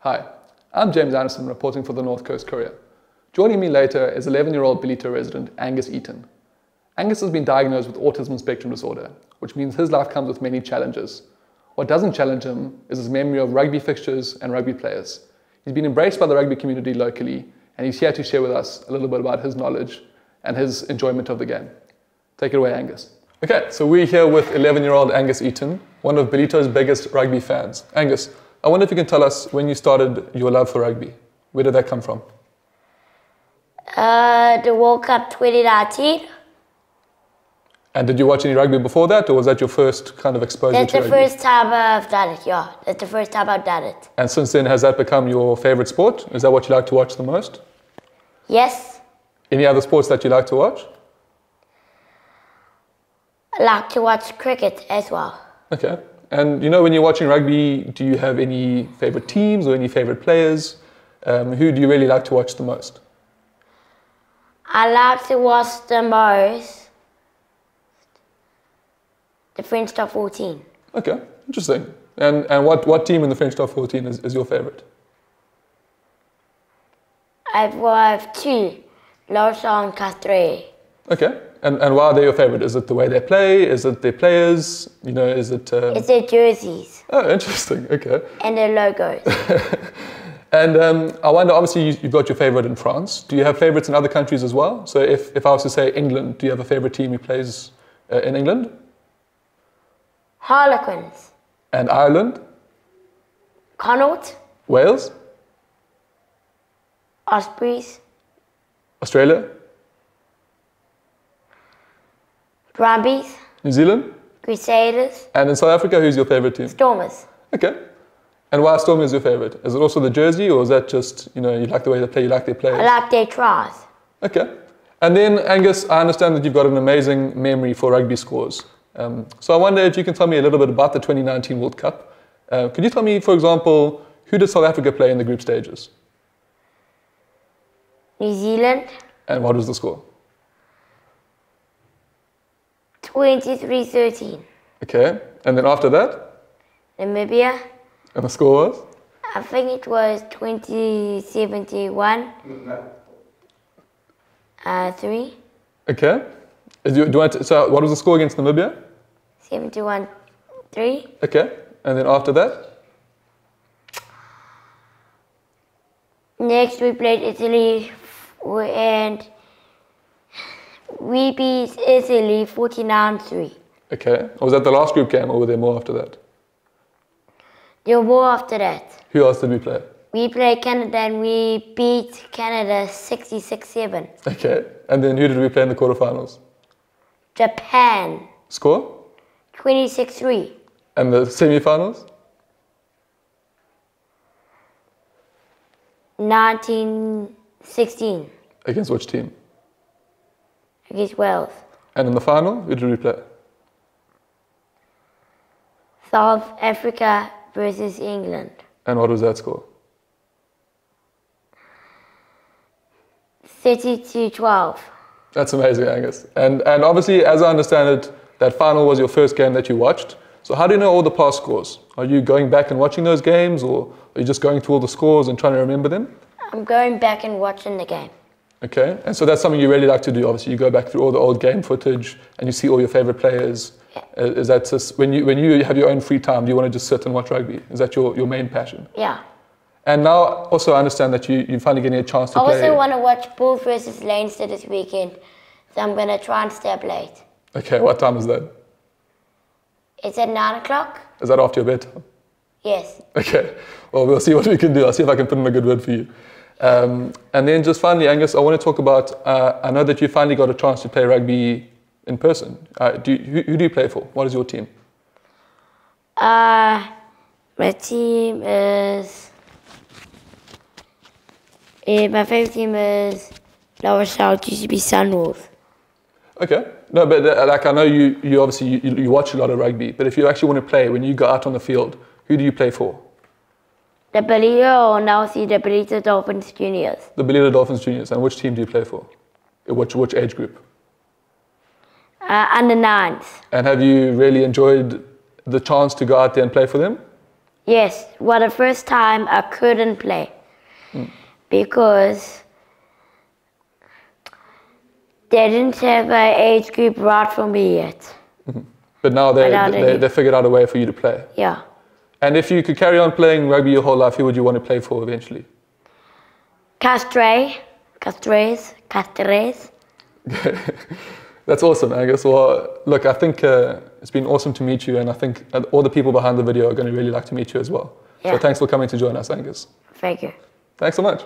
Hi, I'm James Anderson reporting for the North Coast Courier. Joining me later is 11-year-old Ballito resident Angus Eaton. Angus has been diagnosed with Autism Spectrum Disorder, which means his life comes with many challenges. What doesn't challenge him is his memory of rugby fixtures and rugby players. He's been embraced by the rugby community locally, and he's here to share with us a little bit about his knowledge and his enjoyment of the game. Take it away, Angus. Okay, so we're here with 11-year-old Angus Eaton, one of Ballito's biggest rugby fans. Angus, I wonder if you can tell us when you started your love for rugby. Where did that come from? The World Cup 2019. And did you watch any rugby before that, or was that your first kind of exposure to rugby? That's the first time I've done it, yeah. That's the first time I've done it. And since then, has that become your favorite sport? Is that what you like to watch the most? Yes. Any other sports that you like to watch? I like to watch cricket as well. Okay. And you know, when you're watching rugby, do you have any favorite teams or any favorite players? Who do you really like to watch the most? I like to watch the most the French Top 14. Okay, interesting. And what team in the French Top 14 is your favorite? I've two, Lausanne and Castres. Okay. And why are they your favorite? Is it the way they play? Is it their players? You know, is it... It's their jerseys. Oh, interesting. Okay. And their logos. And I wonder, obviously, you've got your favorite in France. Do you have favorites in other countries as well? So if I was to say England, do you have a favorite team who plays in England? Harlequins. And Ireland? Connaught. Wales? Ospreys. Australia? Brumbies. New Zealand? Crusaders. And in South Africa, who's your favorite team? Stormers. Okay. And why Stormers is your favorite? Is it also the jersey, or is that just, you know, you like the way they play, you like their players? I like their tries. Okay. And then, Angus, I understand that you've got an amazing memory for rugby scores. So I wonder if you can tell me a little bit about the 2019 World Cup. Could you tell me, for example, who did South Africa play in the group stages? New Zealand. And what was the score? 23-13. Okay. And then after that? Namibia. And the score was? I think it was 20-71. 3. Okay. So what was the score against Namibia? 71-3. Okay. And then after that? Next we played Italy and we beat Italy 49-3. Okay. Was that the last group game, or were there more after that? There were more after that. Who else did we play? We played Canada and we beat Canada 66-7. Okay. And then who did we play in the quarterfinals? Japan. Score? 26-3. And the semi-finals? 19-16. Against which team? Against Wales. And in the final, who did we play? South Africa versus England. And what was that score? 30-12. That's amazing, Angus. And obviously, as I understand it, that final was your first game that you watched. So how do you know all the past scores? Are you going back and watching those games, or are you just going through all the scores and trying to remember them? I'm going back and watching the game. Okay, and so that's something you really like to do. Obviously, you go back through all the old game footage and you see all your favorite players. Yeah. Is that just, when you have your own free time, do you want to just sit and watch rugby? Is that your main passion? Yeah. And now, also, I understand that you're finally getting a chance to play. I also want to watch Bulls versus Leinster this weekend, so I'm going to try and stay up late. Okay, what time is that? It's at 9 o'clock. Is that after your bedtime? Yes. Okay, well, we'll see what we can do. I'll see if I can put in a good word for you. And then just finally, Angus, I want to talk about, I know that you finally got a chance to play rugby in person. Who do you play for? What is your team? My team is... my favorite team is Lower South, used to be Sunwolf. Okay. No, but like I know you obviously you watch a lot of rugby, but if you actually want to play, when you go out on the field, who do you play for? The Ballito, or now see the Ballito Dolphins Juniors. The Ballito Dolphins Juniors. And which team do you play for? Which age group? Under 9s. And have you really enjoyed the chance to go out there and play for them? Yes, well, the first time I couldn't play because they didn't have an age group right for me yet. But now they figured out a way for you to play. Yeah. And if you could carry on playing rugby your whole life, who would you want to play for eventually? Castres. That's awesome, Angus. Well, look, I think it's been awesome to meet you, and I think all the people behind the video are going to really like to meet you as well. Yeah. So thanks for coming to join us, Angus. Thank you. Thanks so much.